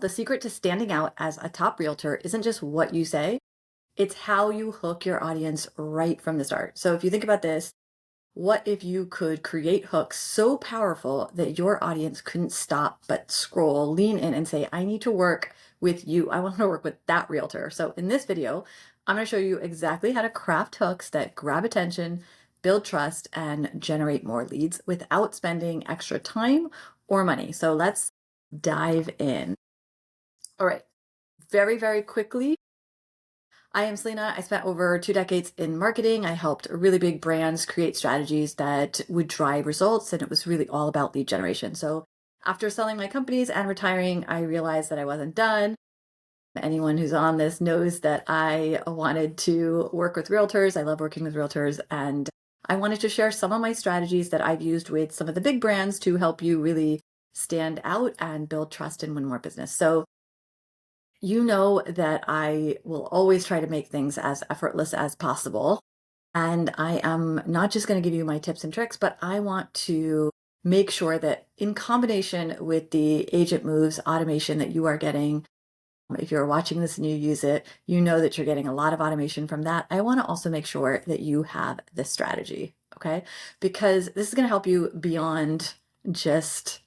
The secret to standing out as a top realtor isn't just what you say, it's how you hook your audience right from the start. So if you think about this, what if you could create hooks so powerful that your audience couldn't stop but scroll, lean in and say, I need to work with you. I want to work with that realtor. So in this video, I'm going to show you exactly how to craft hooks that grab attention, build trust, and generate more leads without spending extra time or money. So let's dive in. All right. Very quickly, I am Selena. I spent over 2 decades in marketing. I helped really big brands create strategies that would drive results, and it was really all about lead generation. So after selling my companies and retiring, I realized that I wasn't done. Anyone who's on this knows that I wanted to work with realtors. I love working with realtors, and I wanted to share some of my strategies that I've used with some of the big brands to help you really stand out and build trust and win more business. So you know that I will always try to make things as effortless as possible. And I am not just going to give you my tips and tricks, but I want to make sure that in combination with the agent moves automation that you are getting, if you're watching this and you use it, you know that you're getting a lot of automation from that. I want to also make sure that you have this strategy, okay? Because this is going to help you beyond just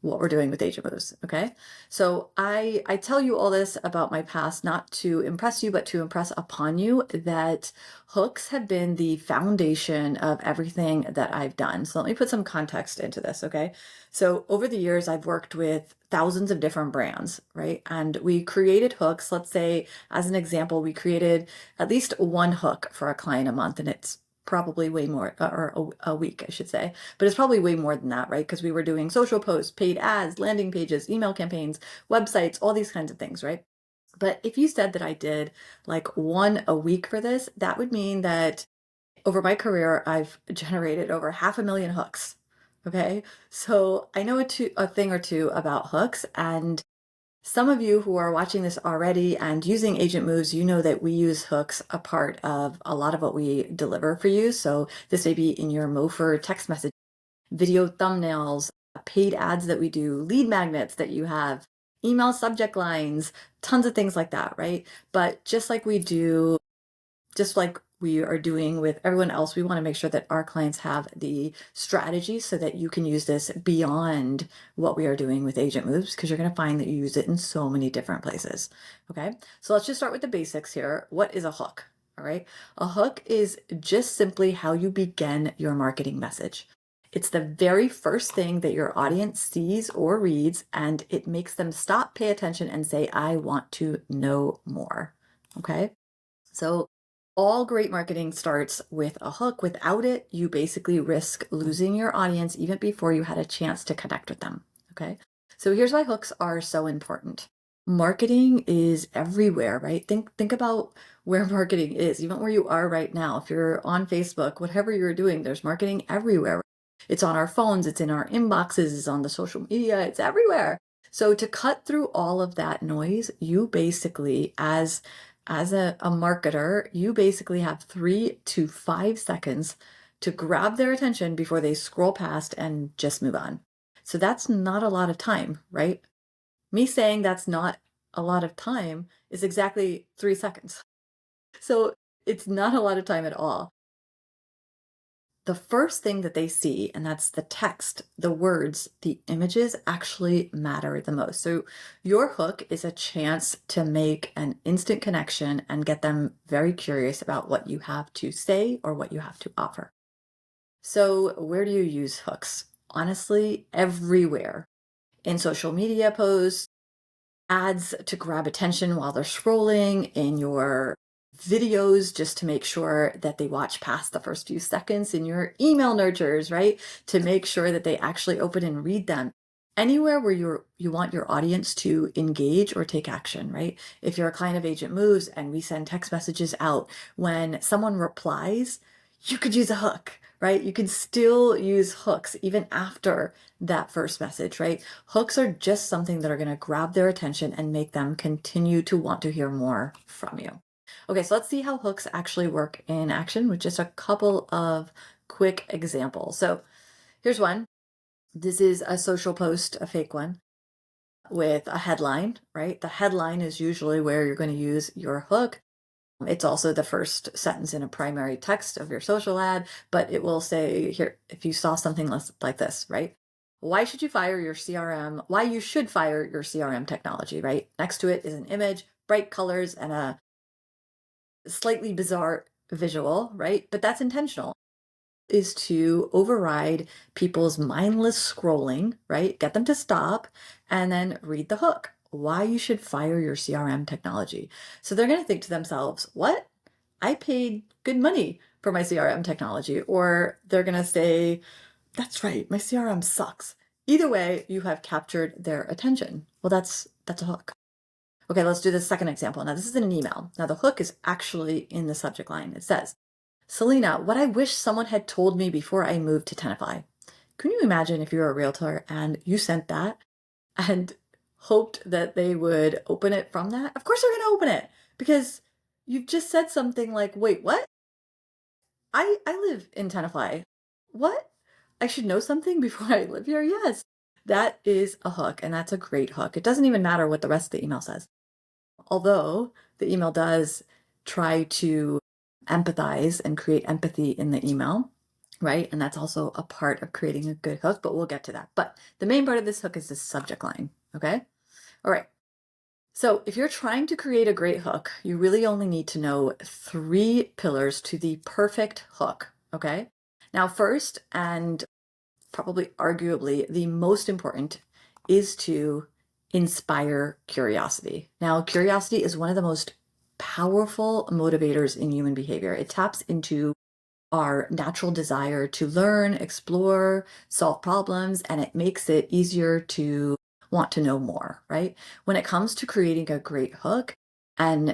what we're doing with agent moves. Okay. So I tell you all this about my past, not to impress you, but to impress upon you that hooks have been the foundation of everything that I've done. So let me put some context into this. Okay. So over the years, I've worked with thousands of different brands, right? And we created hooks. Let's say, as an example, we created at least one hook for a client a month, and it's probably way more, or a week, I should say, but it's probably way more than that, right? Because we were doing social posts, paid ads, landing pages, email campaigns, websites, all these kinds of things, right? But if you said that I did like one a week for this, that would mean that over my career, I've generated over 500,000 hooks. Okay. So I know a thing or two about hooks, and some of you who are watching this already and using agent moves, you know that we use hooks a part of a lot of what we deliver for you. So this may be in your Mofer text message, video thumbnails, paid ads that we do, lead magnets that you have, email subject lines, tons of things like that, right? But just like we are doing with everyone else, we want to make sure that our clients have the strategy so that you can use this beyond what we are doing with agent moves, because you're going to find that you use it in so many different places. Okay. So let's just start with the basics here. What is a hook? All right. A hook is just simply how you begin your marketing message. It's the very first thing that your audience sees or reads, and it makes them stop, pay attention, and say, I want to know more. Okay. So all great marketing starts with a hook. Without it, you basically risk losing your audience even before you had a chance to connect with them. Okay. So here's why hooks are so important. Marketing is everywhere, right? Think about where marketing is, even where you are right now. If you're on Facebook, whatever you're doing, there's marketing everywhere. It's on our phones, it's in our inboxes, it's on the social media, it's everywhere. So to cut through all of that noise, you basically, as a marketer, you basically have 3 to 5 seconds to grab their attention before they scroll past and just move on. So that's not a lot of time, right? Me saying that's not a lot of time is exactly 3 seconds. So it's not a lot of time at all. The first thing that they see, and that's the text, the words, the images actually matter the most. So your hook is a chance to make an instant connection and get them very curious about what you have to say or what you have to offer. So where do you use hooks? Honestly, everywhere. In social media posts, ads to grab attention while they're scrolling, in your videos just to make sure that they watch past the first few seconds, in your email nurtures, right? To make sure that they actually open and read them. Anywhere where you want your audience to engage or take action, right? If you're a client of Agent Moves and we send text messages out, when someone replies, you could use a hook, right? You can still use hooks even after that first message, right? Hooks are just something that are going to grab their attention and make them continue to want to hear more from you. Okay, so let's see how hooks actually work in action with just a couple of quick examples. So here's one. This is a social post, a fake one. with a headline, right? The headline is usually where you're going to use your hook. It's also the first sentence in a primary text of your social ad, but it will say here, if you saw something like this, right? Why should you fire your CRM? Why you should fire your CRM technology, right? Next to it is an image, bright colors, and a slightly bizarre visual, right? But that's intentional, is to override people's mindless scrolling, right? Get them to stop and then read the hook. Why you should fire your CRM technology. So they're going to think to themselves, what? I paid good money for my CRM technology. Or they're going to say, that's right, my CRM sucks. Either way, you have captured their attention. Well, that's a hook. Okay, let's do the second example. Now, this is in an email. Now, the hook is actually in the subject line. It says, Selena, what I wish someone had told me before I moved to Tenafly. Can you imagine if you were a realtor and you sent that and hoped that they would open it from that? Of course they're going to open it because you've just said something like, wait, what? I live in Tenafly. What? I should know something before I live here? Yes. That is a hook, and that's a great hook. It doesn't even matter what the rest of the email says. Although the email does try to empathize and create empathy in the email, right? And that's also a part of creating a good hook, but we'll get to that. But the main part of this hook is the subject line, okay? All right. So if you're trying to create a great hook, you really only need to know 3 pillars to the perfect hook, okay? Now, first, and probably arguably the most important, is to inspire curiosity. Now, curiosity is one of the most powerful motivators in human behavior. It taps into our natural desire to learn, explore, solve problems, and it makes it easier to want to know more, right? When it comes to creating a great hook, and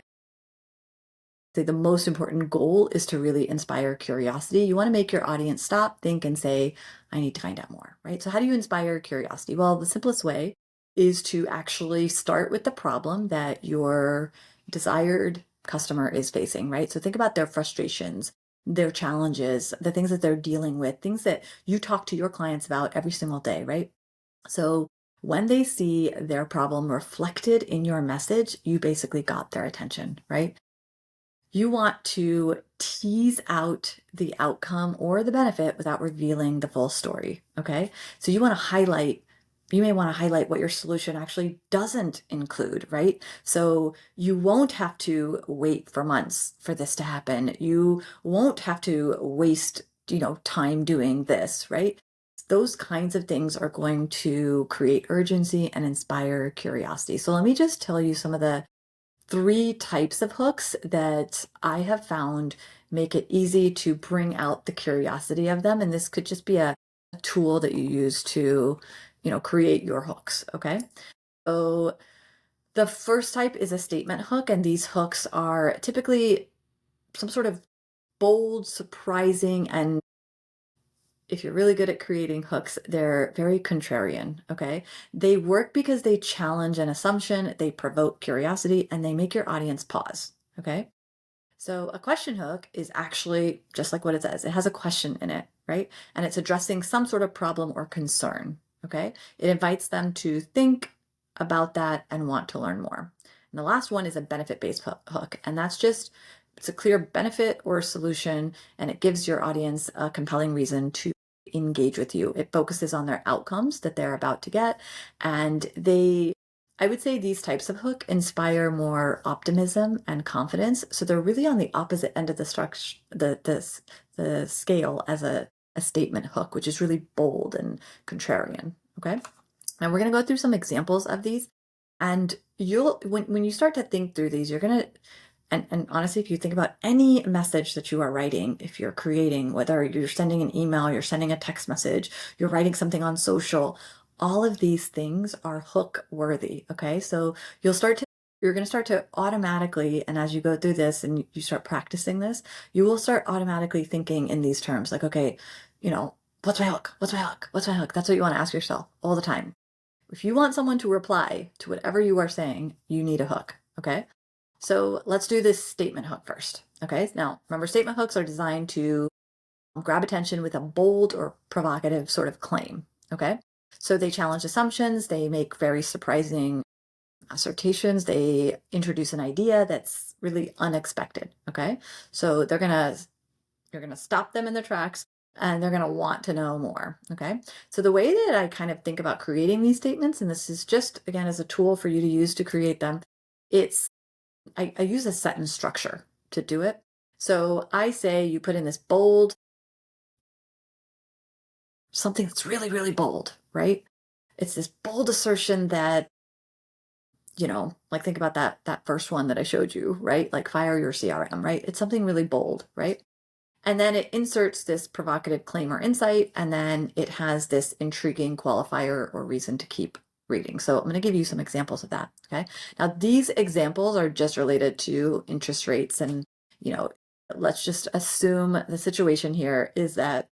the most important goal is to really inspire curiosity. You want to make your audience stop, think, and say, I need to find out more, right? So, how do you inspire curiosity? Well, the simplest way is to actually start with the problem that your desired customer is facing, right? So, think about their frustrations, their challenges, the things that they're dealing with, things that you talk to your clients about every single day, right? So, when they see their problem reflected in your message, you basically got their attention, right? You want to tease out the outcome or the benefit without revealing the full story. Okay. So you may want to highlight what your solution actually doesn't include, right? So you won't have to wait for months for this to happen. You won't have to waste, time doing this, right? Those kinds of things are going to create urgency and inspire curiosity. So let me just tell you some of the 3 types of hooks that I have found make it easy to bring out the curiosity of them. And this could just be a tool that you use to, create your hooks. Okay. So the first type is a statement hook. And these hooks are typically some sort of bold, surprising, and if you're really good at creating hooks, they're very contrarian. Okay. They work because they challenge an assumption, they provoke curiosity, and they make your audience pause. Okay. So a question hook is actually just like what it says. It has a question in it, right? And it's addressing some sort of problem or concern, okay? It invites them to think about that and want to learn more. And the last one is a benefit-based hook, and it's a clear benefit or solution, and it gives your audience a compelling reason to engage with you. It focuses on their outcomes that they're about to get, and I would say these types of hook inspire more optimism and confidence. So they're really on the opposite end of the structure, the scale as a statement hook, which is really bold and contrarian. Okay. And we're going to go through some examples of these. And when you start to think through these, you're going to, and honestly, if you think about any message that you are writing, if you're creating, whether you're sending an email, you're sending a text message, you're writing something on social, all of these things are hook worthy. Okay. So you're going to start to automatically, and as you go through this and you start practicing this, you will start automatically thinking in these terms like, okay, what's my hook? What's my hook? What's my hook? That's what you want to ask yourself all the time. If you want someone to reply to whatever you are saying, you need a hook. Okay. So let's do this statement hook first. Okay. Now, remember, statement hooks are designed to grab attention with a bold or provocative sort of claim. Okay. So they challenge assumptions, they make very surprising assertions, they introduce an idea that's really unexpected. Okay. So you're gonna stop them in their tracks and they're gonna want to know more. Okay. So the way that I kind of think about creating these statements, and this is just again as a tool for you to use to create them, it's I use a sentence structure to do it. So I say you put in this bold, something that's really, really bold, right? It's this bold assertion that, like think about that first one that I showed you, right? Like fire your CRM, right? It's something really bold, right? And then it inserts this provocative claim or insight, and then it has this intriguing qualifier or reason to keep reading. So I'm going to give you some examples of that. Okay. Now, these examples are just related to interest rates. And, you know, let's just assume the situation here is that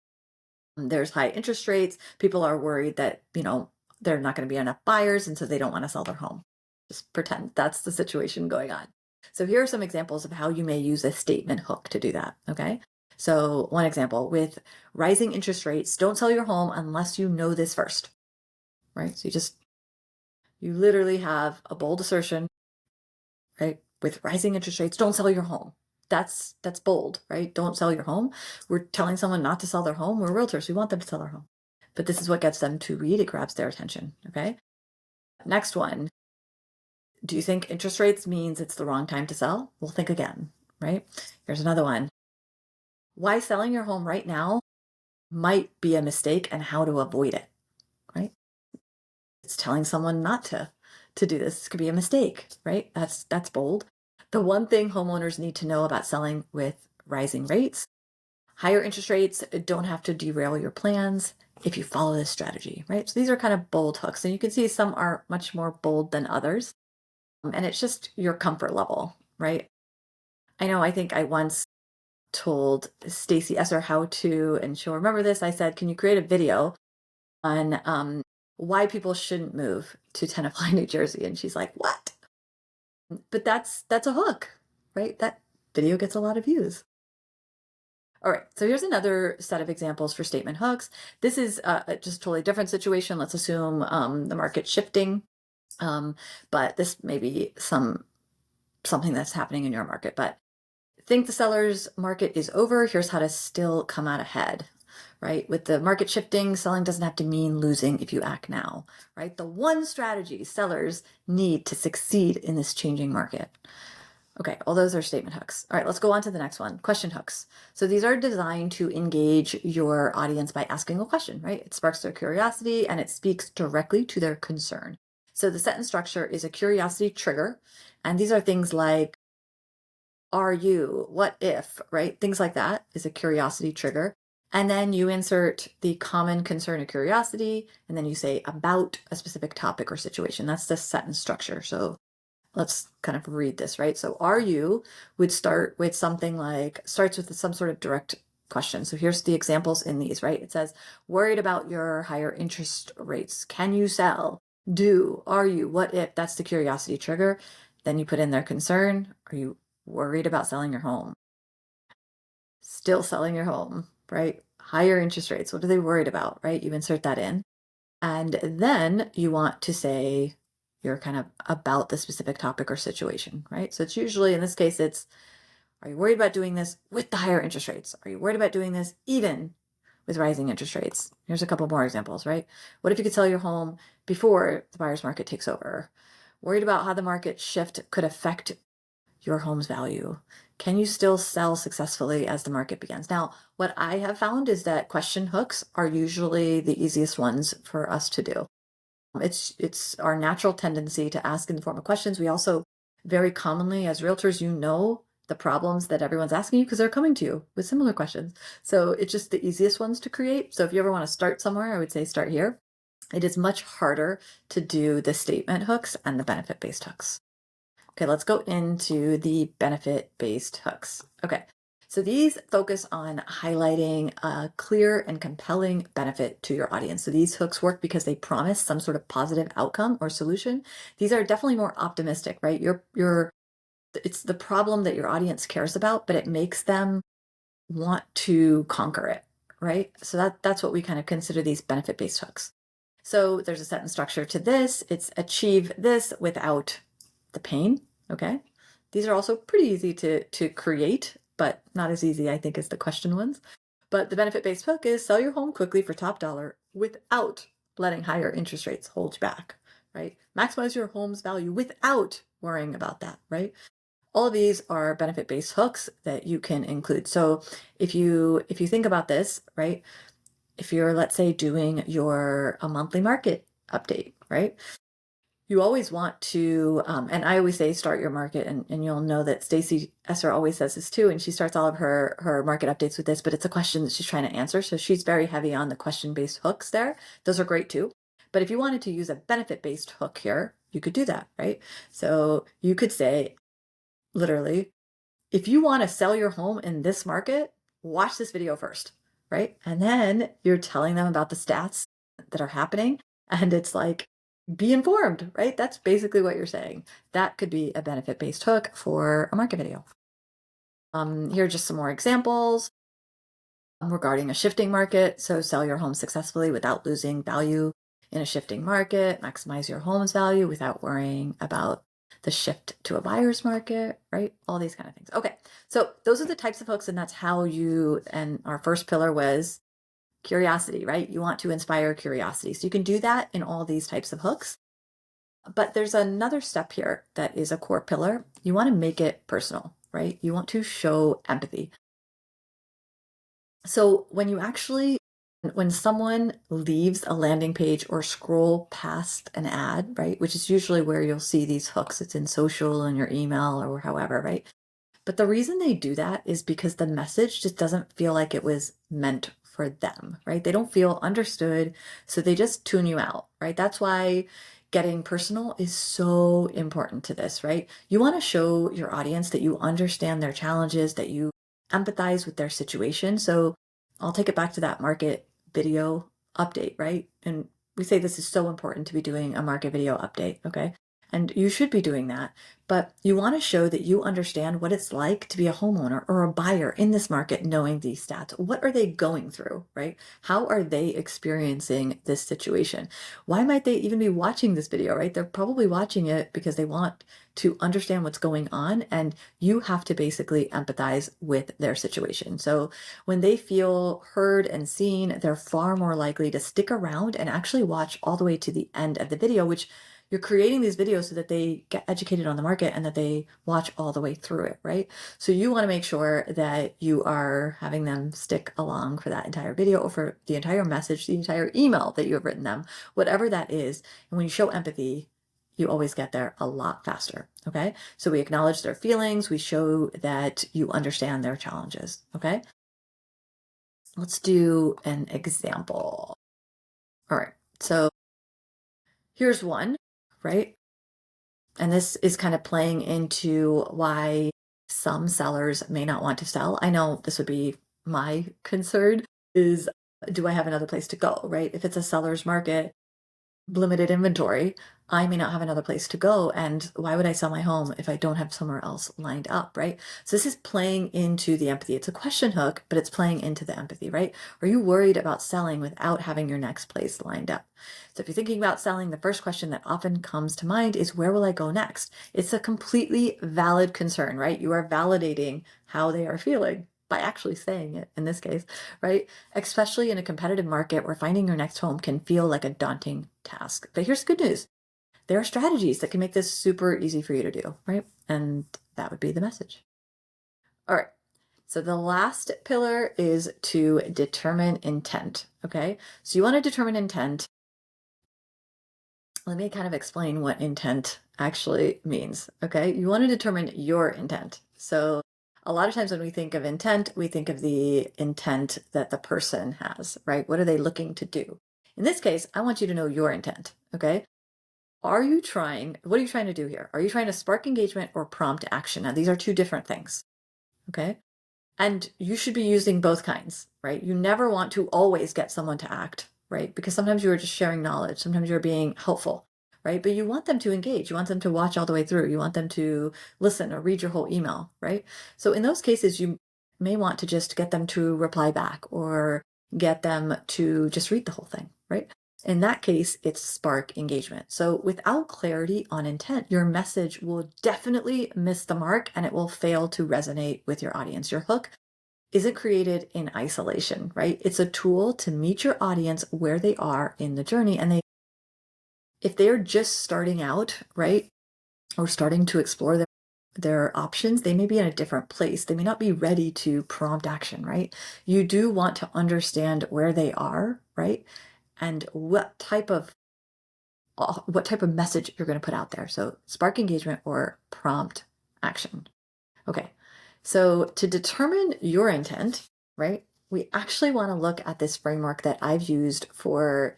there's high interest rates. People are worried that, they're not going to be enough buyers. And so they don't want to sell their home. Just pretend that's the situation going on. So here are some examples of how you may use a statement hook to do that. Okay. So one example with rising interest rates, don't sell your home unless you know this first, right? So you literally have a bold assertion, right? With rising interest rates, don't sell your home. That's bold, right? Don't sell your home. We're telling someone not to sell their home. We're realtors. We want them to sell their home. But this is what gets them to read. It grabs their attention. Okay. Next one. Do you think interest rates means it's the wrong time to sell? Well, think again, right? Here's another one. Why selling your home right now might be a mistake and how to avoid it, right? It's telling someone not to do this. This could be a mistake, right? That's bold. The one thing homeowners need to know about selling with rising rates, higher interest rates don't have to derail your plans if you follow this strategy, right? So these are kind of bold hooks, and you can see some are much more bold than others. And it's just your comfort level, right? I think I once told Stacy Esser how to, and she'll remember this. I said, can you create a video on why people shouldn't move to Tenafly, New Jersey? And she's like, what? But that's a hook, right? That video gets a lot of views. All right, so here's another set of examples for statement hooks. This is just a totally different situation. Let's assume the market's shifting, but this may be something that's happening in your market. But think the seller's market is over. Here's how to still come out ahead, right? With the market shifting, selling doesn't have to mean losing if you act now, right? The one strategy sellers need to succeed in this changing market. Okay, all those are statement hooks. All right, let's go on to the next one, question hooks. So these are designed to engage your audience by asking a question, right? It sparks their curiosity and it speaks directly to their concern. So the sentence structure is a curiosity trigger. And these are things like, are you, what if, right? Things like that is a curiosity trigger. And then you insert the common concern or curiosity, and then you say about a specific topic or situation. That's the sentence structure. So let's kind of read this, right? So are you would start with something like, starts with some sort of direct question. So here's the examples in these, right? It says, worried about your higher interest rates. Can you sell? Do, are you, what if? That's the curiosity trigger. Then you put in their concern. Are you worried about selling your home? Still selling your home, right? Higher interest rates. What are they worried about, right? You insert that in. And then you want to say you're kind of about the specific topic or situation, right? So it's usually, in this case, are you worried about doing this with the higher interest rates? Are you worried about doing this even with rising interest rates? Here's a couple more examples, right? What if you could sell your home before the buyer's market takes over? Worried about how the market shift could affect your home's value? Can you still sell successfully as the market begins? Now, what I have found is that question hooks are usually the easiest ones for us to do. It's our natural tendency to ask in the form of questions. We also very commonly, as realtors, the problems that everyone's asking you because they're coming to you with similar questions. So it's just the easiest ones to create. So if you ever want to start somewhere, I would say start here. It is much harder to do the statement hooks and the benefit-based hooks. Okay, let's go into the benefit-based hooks. Okay, so these focus on highlighting a clear and compelling benefit to your audience. So these hooks work because they promise some sort of positive outcome or solution. These are definitely more optimistic, right? It's the problem that your audience cares about, but it makes them want to conquer it, right? So that's what we kind of consider these benefit-based hooks. So there's a sentence structure to this. It's achieve this without the pain. Okay. These are also pretty easy to create, but not as easy, I think, as the question ones. But the benefit-based hook is sell your home quickly for top dollar without letting higher interest rates hold you back, right? Maximize your home's value without worrying about that, right? All of these are benefit-based hooks that you can include. So if you think about this, right? If you're, let's say, doing a monthly market update, right? You always want to, and I always say start your market, and you'll know that Stacey Esser always says this too, and she starts all of her market updates with this, but it's a question that she's trying to answer. So she's very heavy on the question-based hooks there. Those are great too. But if you wanted to use a benefit-based hook here, you could do that, right? So you could say, literally, if you want to sell your home in this market, watch this video first, right? And then you're telling them about the stats that are happening. And it's like, be informed, right? That's basically what you're saying. That could be a benefit-based hook for a market video. Here are just some more examples regarding a shifting market. So sell your home successfully without losing value in a shifting market, maximize your home's value without worrying about the shift to a buyer's market, right? All these kind of things. Okay, so those are the types of hooks, and that's how and our first pillar was curiosity, right? You want to inspire curiosity. So you can do that in all these types of hooks. But there's another step here that is a core pillar. You want to make it personal, right? You want to show empathy. So when someone leaves a landing page or scroll past an ad, right, which is usually where you'll see these hooks, it's in social and your email or however, right? But the reason they do that is because the message just doesn't feel like it was meant for them, right? They don't feel understood, so they just tune you out, right? That's why getting personal is so important to this, right? You want to show your audience that you understand their challenges, that you empathize with their situation. So I'll take it back to that market video update, right? And we say this is so important to be doing a market video update, okay? And you should be doing that. But you want to show that you understand what it's like to be a homeowner or a buyer in this market knowing these stats. What are they going through, right? How are they experiencing this situation? Why might they even be watching this video, right? They're probably watching it because they want to understand what's going on, and you have to basically empathize with their situation. So when they feel heard and seen, they're far more likely to stick around and actually watch all the way to the end of the video, which you're creating these videos so that they get educated on the market and that they watch all the way through it, right? So you want to make sure that you are having them stick along for that entire video or for the entire message, the entire email that you have written them, whatever that is. And when you show empathy, you always get there a lot faster, okay? So we acknowledge their feelings. We show that you understand their challenges, okay? Let's do an example. All right, so here's one, right? And this is kind of playing into why some sellers may not want to sell. I know this would be my concern is, do I have another place to go, right? If it's a seller's market, limited inventory, I may not have another place to go. And why would I sell my home if I don't have somewhere else lined up, right? So this is playing into the empathy. It's a question hook, but it's playing into the empathy, right? Are you worried about selling without having your next place lined up? So if you're thinking about selling, the first question that often comes to mind is, where will I go next? It's a completely valid concern, right? You are validating how they are feeling by actually saying it in this case, right? Especially in a competitive market where finding your next home can feel like a daunting task. But here's the good news. There are strategies that can make this super easy for you to do, right? And that would be the message. All right. So the last pillar is to determine intent, okay? So you want to determine intent. Let me kind of explain what intent actually means, okay? You want to determine your intent. So a lot of times when we think of intent, we think of the intent that the person has, right? What are they looking to do? In this case, I want you to know your intent, okay? What are you trying to do here? Are you trying to spark engagement or prompt action? Now, these are two different things, okay? And you should be using both kinds, right? You never want to always get someone to act, right? Because sometimes you are just sharing knowledge. Sometimes you're being helpful, right? But you want them to engage. You want them to watch all the way through. You want them to listen or read your whole email, right? So in those cases, you may want to just get them to reply back or get them to just read the whole thing, right? In that case, it's spark engagement. So without clarity on intent, your message will definitely miss the mark and it will fail to resonate with your audience. Your hook isn't created in isolation, right? It's a tool to meet your audience where they are in the journey. And if they're just starting out, right, or starting to explore their options, they may be in a different place. They may not be ready to prompt action, right? You do want to understand where they are, right? And what type of message you're going to put out there. So spark engagement or prompt action. Okay. So to determine your intent, right, we actually want to look at this framework that I've used for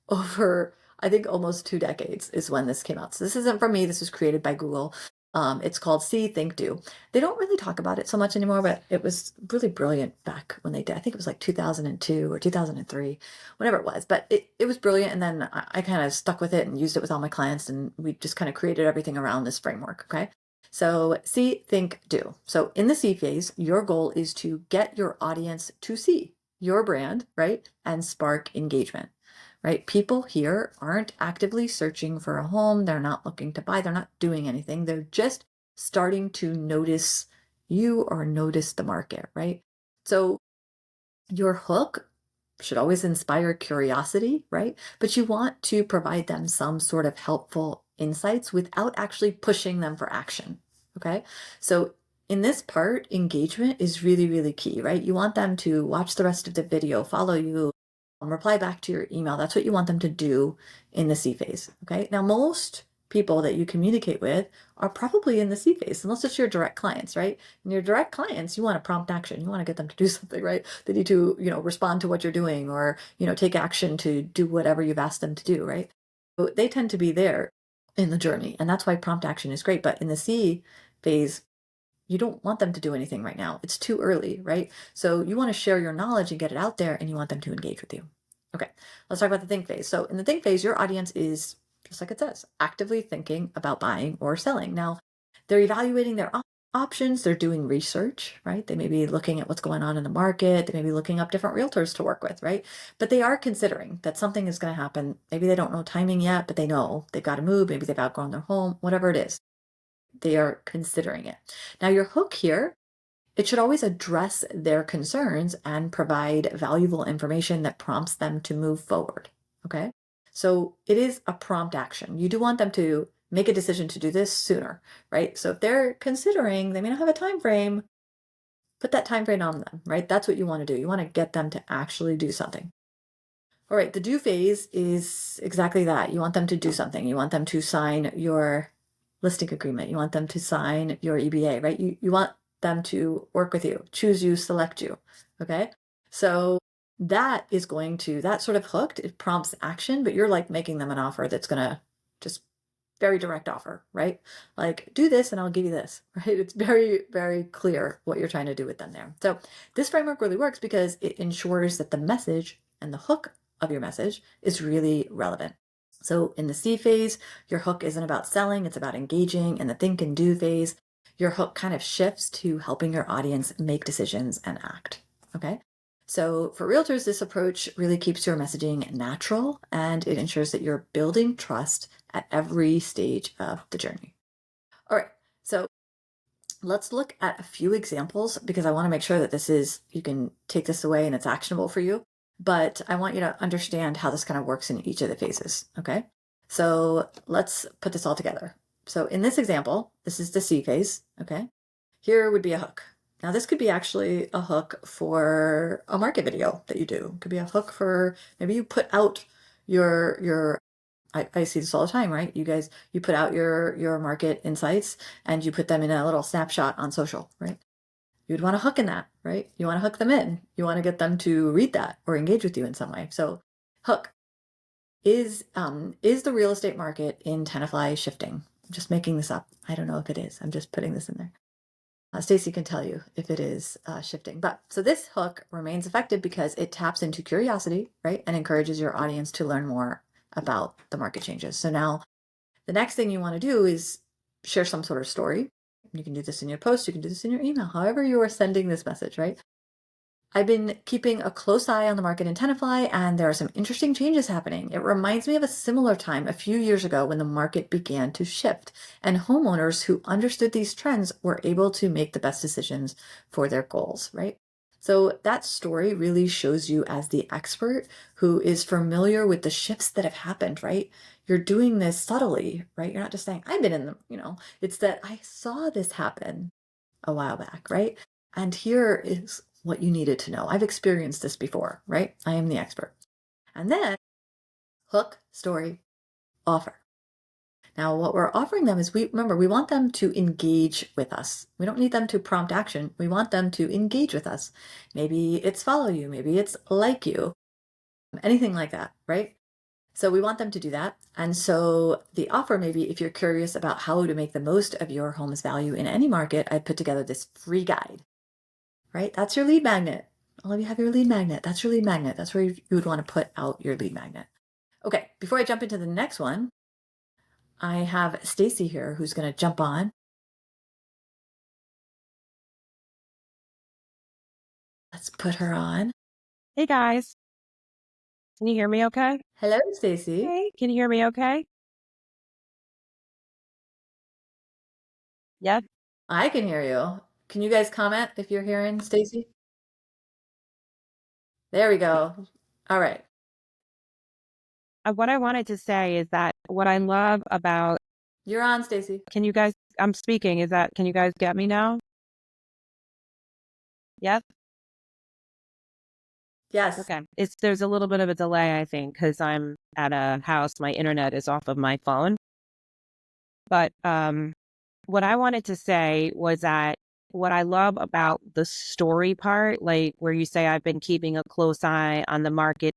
over, I think, almost 2 decades is when this came out. So this isn't from me. This was created by Google. It's called See, Think, Do. They don't really talk about it so much anymore, but it was really brilliant back when they did. I think it was like 2002 or 2003, whatever it was. But it was brilliant. And then I kind of stuck with it and used it with all my clients. And we just kind of created everything around this framework. Okay. So see, think, do. So in the see phase, your goal is to get your audience to see your brand, right? And spark engagement, right? People here aren't actively searching for a home. They're not looking to buy. They're not doing anything. They're just starting to notice you or notice the market, right? So your hook should always inspire curiosity, right? But you want to provide them some sort of helpful insights without actually pushing them for action. Okay. So in this part, engagement is really, really key, right? You want them to watch the rest of the video, follow you, reply back to your email. That's what you want them to do in the C phase. Okay. Now, most people that you communicate with are probably in the C phase, unless it's your direct clients, right? And your direct clients, you want to prompt action. You want to get them to do something, right? They need to, respond to what you're doing or, take action to do whatever you've asked them to do, right? So they tend to be there in the journey. And that's why prompt action is great. But in the C phase, you don't want them to do anything right now. It's too early, right? So you want to share your knowledge and get it out there and you want them to engage with you. Okay, let's talk about the think phase. So in the think phase, your audience is, just like it says, actively thinking about buying or selling. Now, they're evaluating their options. They're doing research, right? They may be looking at what's going on in the market. They may be looking up different realtors to work with, right? But they are considering that something is going to happen. Maybe they don't know timing yet, but they know they've got to move. Maybe they've outgrown their home, whatever it is. They are considering it. Now, your hook here, it should always address their concerns and provide valuable information that prompts them to move forward. Okay. So it is a prompt action. You do want them to make a decision to do this sooner, right? So if they're considering, they may not have a time frame, put that time frame on them, right? That's what you want to do. You want to get them to actually do something. All right. The do phase is exactly that. You want them to do something. You want them to sign your listing agreement. You want them to sign your EBA, right? You want them to work with you, choose you, select you. Okay. So that sort of hooked, it prompts action, but you're like making them an offer that's going to just very direct offer, right? Like do this and I'll give you this, right? It's very, very clear what you're trying to do with them there. So this framework really works because it ensures that the message and the hook of your message is really relevant. So in the C phase, your hook isn't about selling, it's about engaging. In the think and do phase, your hook kind of shifts to helping your audience make decisions and act. Okay. So for realtors, this approach really keeps your messaging natural and it ensures that you're building trust at every stage of the journey. All right. So let's look at a few examples because I want to make sure that you can take this away and it's actionable for you. But I want you to understand how this kind of works in each of the phases. Okay. So let's put this all together. So in this example, this is the C phase. Okay. Here would be a hook. Now this could be actually a hook for a market video that you do. It could be a hook for maybe you put out your I see this all the time, right? You put out your market insights and you put them in a little snapshot on social, right? You'd want to hook in that, right? You want to hook them in. You want to get them to read that or engage with you in some way. So hook is the real estate market in Tenafly shifting? I'm just making this up. I don't know if it is. I'm just putting this in there. Stacy can tell you if it is shifting. But so this hook remains effective because it taps into curiosity, right? And encourages your audience to learn more about the market changes. So now the next thing you want to do is share some sort of story. You can do this in your post, you can do this in your email, however you are sending this message, right? I've been keeping a close eye on the market in Tenafly, and there are some interesting changes happening. It reminds me of a similar time a few years ago when the market began to shift, and homeowners who understood these trends were able to make the best decisions for their goals, right? So that story really shows you as the expert who is familiar with the shifts that have happened, right? You're doing this subtly, right? You're not just saying, I've been in the, it's that I saw this happen a while back, right? And here is what you needed to know. I've experienced this before, right? I am the expert. And then hook, story, offer. Now, what we're offering them is we want them to engage with us. We don't need them to prompt action. We want them to engage with us. Maybe it's follow you, maybe it's like you, anything like that, right? So we want them to do that. And so the offer, maybe if you're curious about how to make the most of your home's value in any market, I put together this free guide, right? That's your lead magnet. All of you have your lead magnet. That's your lead magnet. That's where you would want to put out your lead magnet. Okay, before I jump into the next one, I have Stacy here who's going to jump on. Let's put her on. Hey guys, can you hear me okay? Hello, Stacy. Hey, can you hear me okay? Yes. I can hear you. Can you guys comment if you're hearing Stacy? There we go. All right. What I wanted to say is that what I love about, You're on, Stacy. can you guys, I'm speaking, is that, can you guys get me now? Yes? Yes. Okay. There's a little bit of a delay, I think, because I'm at a house, my internet is off of my phone. But what I wanted to say was that what I love about the story part, like where you say I've been keeping a close eye on the market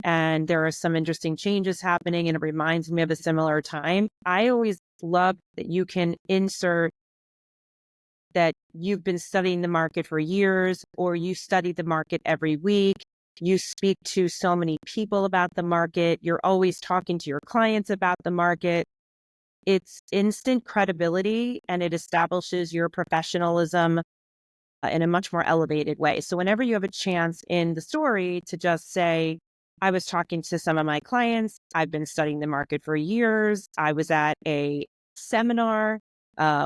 and there are some interesting changes happening and it reminds me of a similar time. I always love that you can insert that you've been studying the market for years or you study the market every week. You speak to so many people about the market. You're always talking to your clients about the market. It's instant credibility and it establishes your professionalism in a much more elevated way. So whenever you have a chance in the story to just say, I was talking to some of my clients, I've been studying the market for years. I was at a seminar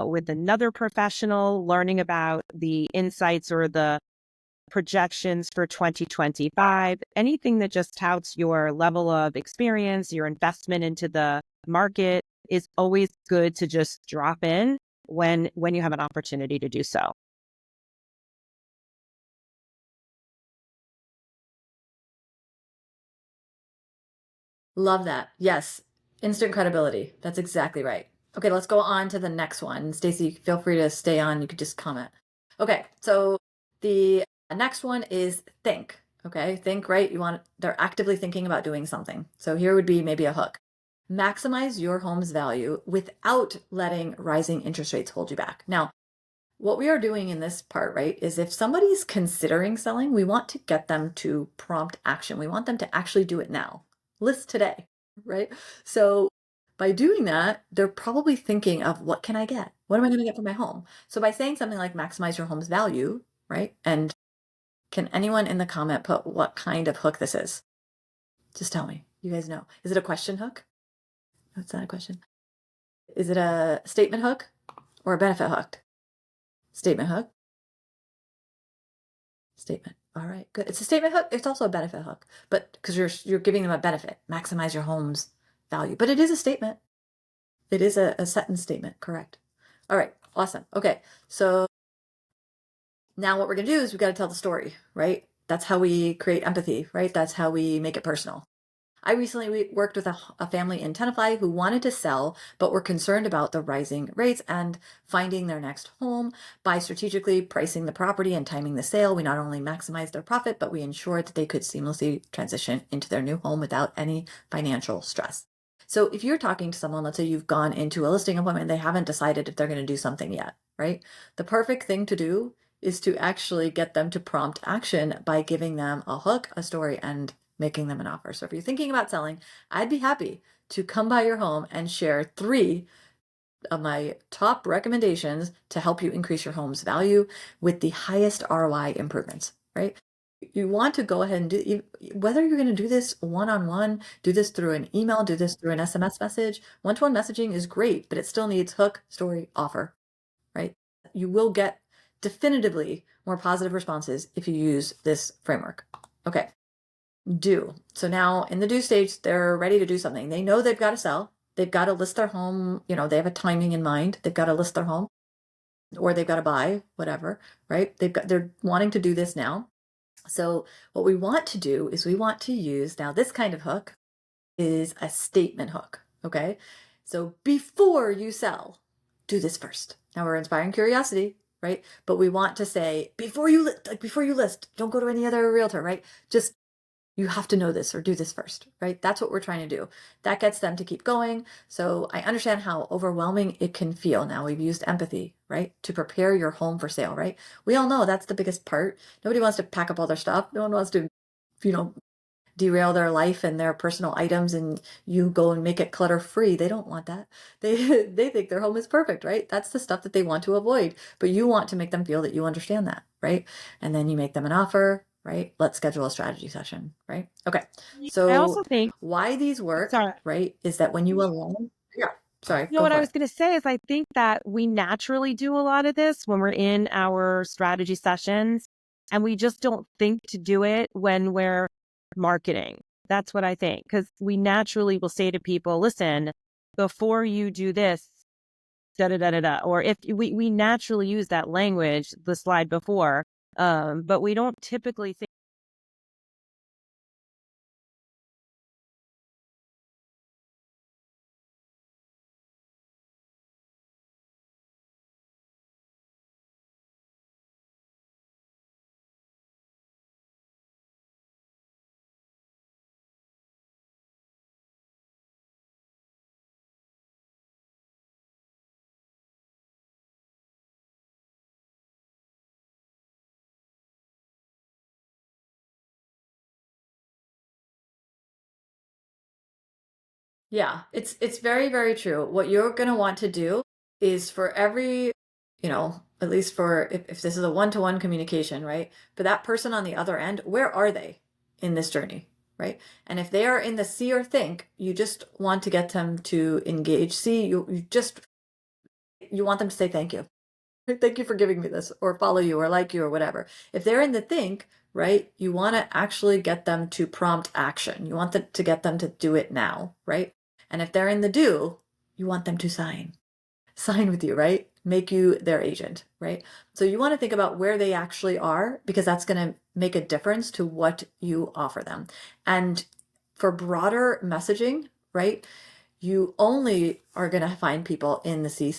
with another professional learning about the insights or the projections for 2025, anything that just touts your level of experience, your investment into the market is always good to just drop in when you have an opportunity to do so. Love that. Yes. Instant credibility. That's exactly right. Okay, let's go on to the next one. Stacy, feel free to stay on. You could just comment. Okay, so the next one is think. Okay, think, right? They're actively thinking about doing something. So here would be maybe a hook. Maximize your home's value without letting rising interest rates hold you back. Now, what we are doing in this part, right, is if somebody's considering selling, we want to get them to prompt action. We want them to actually do it now. List today, right? So by doing that, they're probably thinking of what can I get? What am I going to get for my home? So by saying something like maximize your home's value, right? And can anyone in the comment put what kind of hook this is? Just tell me. You guys know. Is it a question hook? No, it's not a question. Is it a statement hook or a benefit hook? Statement hook. Statement. All right, good. It's a statement hook. It's also a benefit hook, but because you're giving them a benefit, maximize your home's value. But it is a statement. It is a sentence statement. Correct. All right. Awesome. Okay. So now what we're gonna do is we got to tell the story, right? That's how we create empathy, right? That's how we make it personal. I recently worked with a family in Tenafly who wanted to sell, but were concerned about the rising rates and finding their next home. By strategically pricing the property and timing the sale, we not only maximized their profit, but we ensured that they could seamlessly transition into their new home without any financial stress. So if you're talking to someone, let's say you've gone into a listing appointment, they haven't decided if they're going to do something yet, right? The perfect thing to do is to actually get them to prompt action by giving them a hook, a story, and making them an offer. So if you're thinking about selling, I'd be happy to come by your home and share 3 of my top recommendations to help you increase your home's value with the highest ROI improvements. right? You want to go ahead and whether you're going to do this one-on-one, do this through an email, do this through an SMS message. One-to-one messaging is great, but it still needs hook, story, offer, right? You will get definitively more positive responses if you use this framework. Okay, do. So now in the do stage, they're ready to do something. They know they've got to sell. They've got to list their home. They have a timing in mind. They've got to list their home or they've got to buy, whatever, right? They're wanting to do this now. So what we want to do is we want to use, now this kind of hook is a statement hook, okay? So before you sell, do this first. Now we're inspiring curiosity, right? But we want to say, before you list, don't go to any other realtor, right? Just, you have to know this or do this first, right? That's what we're trying to do. That gets them to keep going. So I understand how overwhelming it can feel. Now we've used empathy, right? To prepare your home for sale, right? We all know that's the biggest part. Nobody wants to pack up all their stuff. No one wants to, you know, derail their life and their personal items and you go and make it clutter free. They don't want that. They think their home is perfect, right? That's the stuff that they want to avoid. But you want to make them feel that you understand that, right? And then you make them an offer, right? Let's schedule a strategy session, right? Okay. I So also think, why these work, sorry, right, is that when you align, yeah, sorry, you know go what I for was it. going to say is I think that we naturally do a lot of this when we're in our strategy sessions and we just don't think to do it when we're marketing. That's what I think. Because we naturally will say to people, listen, before you do this, da da da da da. Or if we naturally use that language, the slide before, but we don't typically think. Yeah, it's very, very true. What you're going to want to do is for every, at least for if this is a one-to-one communication, right? For that person on the other end, where are they in this journey, right? And if they are in the see or think, you just want to get them to engage. See, you want them to say thank you. Thank you for giving me this, or follow you, or like you, or whatever. If they're in the think, right, you want to actually get them to prompt action. You want to get them to do it now, right? And if they're in the do, you want them to sign with you, right? Make you their agent, right? So you want to think about where they actually are because that's going to make a difference to what you offer them. And for broader messaging, right, you only are going to find people in the C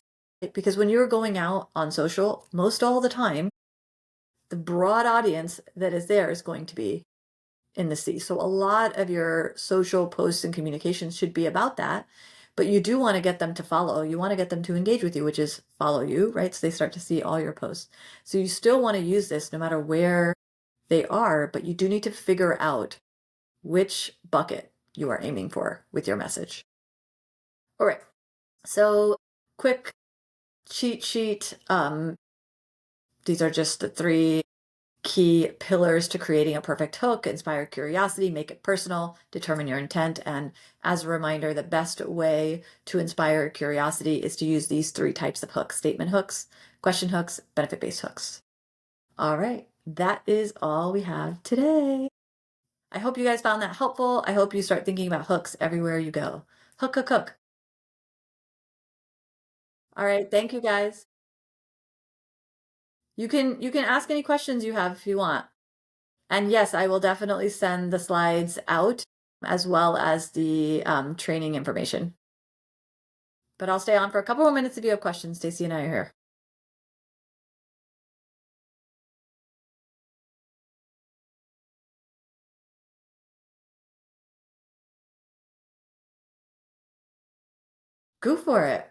because when you're going out on social, most all the time, the broad audience that is there is going to be in the C. So a lot of your social posts and communications should be about that. But you do want to get them to follow. You want to get them to engage with you, which is follow you, right? So they start to see all your posts. So you still want to use this no matter where they are, but you do need to figure out which bucket you are aiming for with your message. All right. So quick cheat sheet. These are just the three key pillars to creating a perfect hook: inspire curiosity, make it personal, determine your intent. And as a reminder, the best way to inspire curiosity is to use these three types of hooks: statement hooks, question hooks, benefit-based hooks. All right, that is all we have today. I hope you guys found that helpful. I hope you start thinking about hooks everywhere you go. Hook, hook, hook. All right, thank you guys. You can ask any questions you have if you want. And yes, I will definitely send the slides out as well as the training information. But I'll stay on for a couple more minutes if you have questions. Stacy and I are here. Go for it.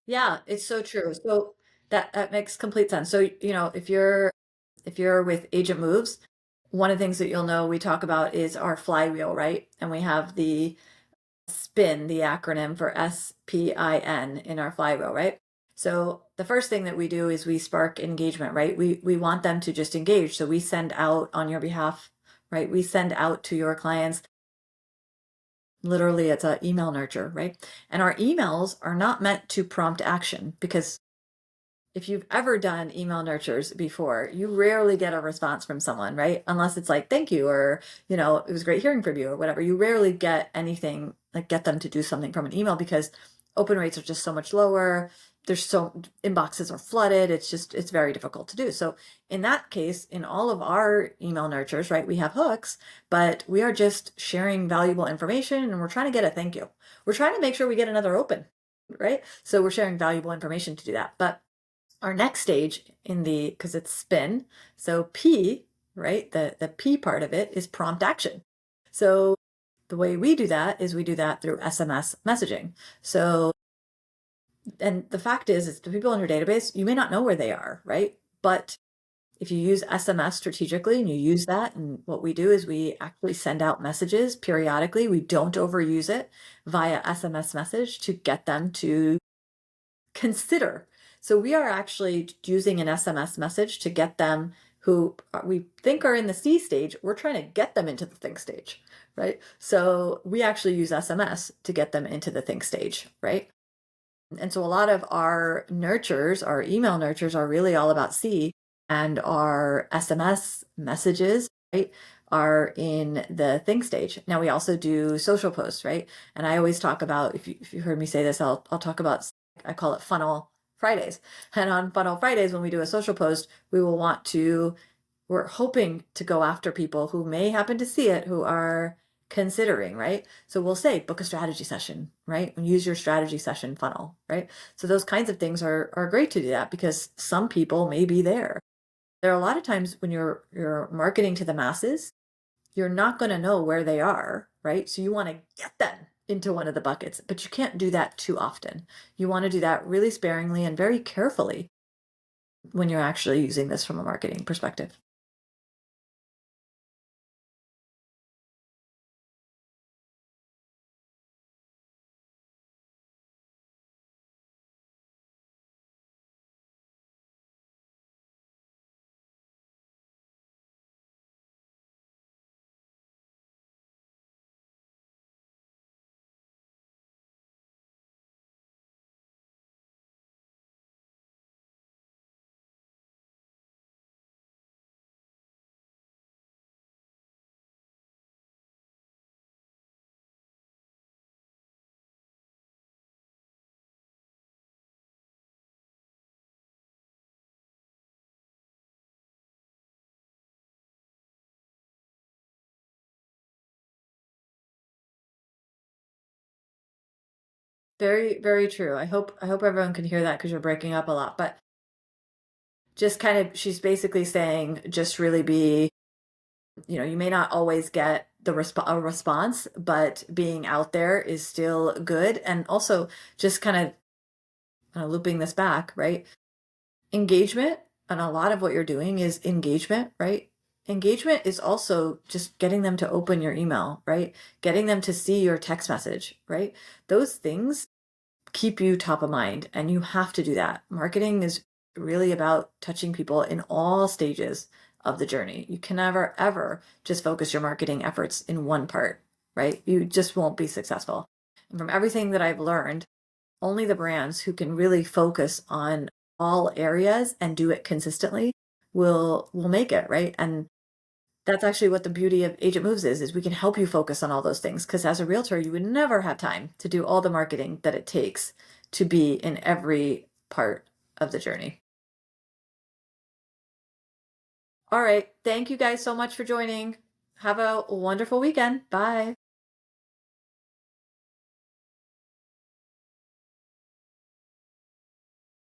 Yeah, it's so true. So that makes complete sense. So, if you're with Agent Moves, one of the things that you'll know we talk about is our flywheel, right? And we have the SPIN, the acronym for SPIN in our flywheel, right? So the first thing that we do is we spark engagement, right? We want them to just engage. So we send out on your behalf, right? We send out to your clients. Literally, it's a email nurture, right? And our emails are not meant to prompt action because if you've ever done email nurtures before, you rarely get a response from someone, right? Unless it's like, thank you, or, it was great hearing from you, or whatever. You rarely get anything like get them to do something from an email because open rates are just so much lower. There's so inboxes are flooded. It's very difficult to do. So in that case, in all of our email nurtures, right, we have hooks, but we are just sharing valuable information and we're trying to get a thank you. We're trying to make sure we get another open, right? So we're sharing valuable information to do that. But our next stage because it's spin, so P, right, the P part of it is prompt action. So the way we do that is we do that through SMS messaging. So, and the fact is the people in your database, you may not know where they are, right? But if you use SMS strategically and you use that, and what we do is we actually send out messages periodically. We don't overuse it via SMS message to get them to consider. So we are actually using an SMS message to get them who we think are in the C stage. We're trying to get them into the think stage, right? So we actually use SMS to get them into the think stage, right? And so a lot of our nurtures, our email nurtures are really all about C, and our SMS messages, right, are in the think stage. Now we also do social posts, right? And I always talk about, if you heard me say this, I'll talk about, I call it funnel Fridays. And on funnel Fridays, when we do a social post, we're hoping to go after people who may happen to see it, who are considering, right? So we'll say book a strategy session, right? And use your strategy session funnel, right? So those kinds of things are great to do that because some people may be there. There are a lot of times when you're marketing to the masses, you're not going to know where they are, right? So you want to get them into one of the buckets, but you can't do that too often. You want to do that really sparingly and very carefully when you're actually using this from a marketing perspective. Very, very true. I hope everyone can hear that because you're breaking up a lot. But just kind of, she's basically saying, just really be, you may not always get a response, but being out there is still good. And also, just kind of looping this back, right? Engagement, and a lot of what you're doing is engagement, right? Engagement is also just getting them to open your email, right? Getting them to see your text message, right? Those things keep you top of mind, and you have to do that. Marketing is really about touching people in all stages of the journey. You can never ever just focus your marketing efforts in one part, right? You just won't be successful. And from everything that I've learned, only the brands who can really focus on all areas and do it consistently will make it, right? And that's actually what the beauty of Agent Moves is we can help you focus on all those things. Because as a realtor, you would never have time to do all the marketing that it takes to be in every part of the journey. All right. Thank you guys so much for joining. Have a wonderful weekend. Bye.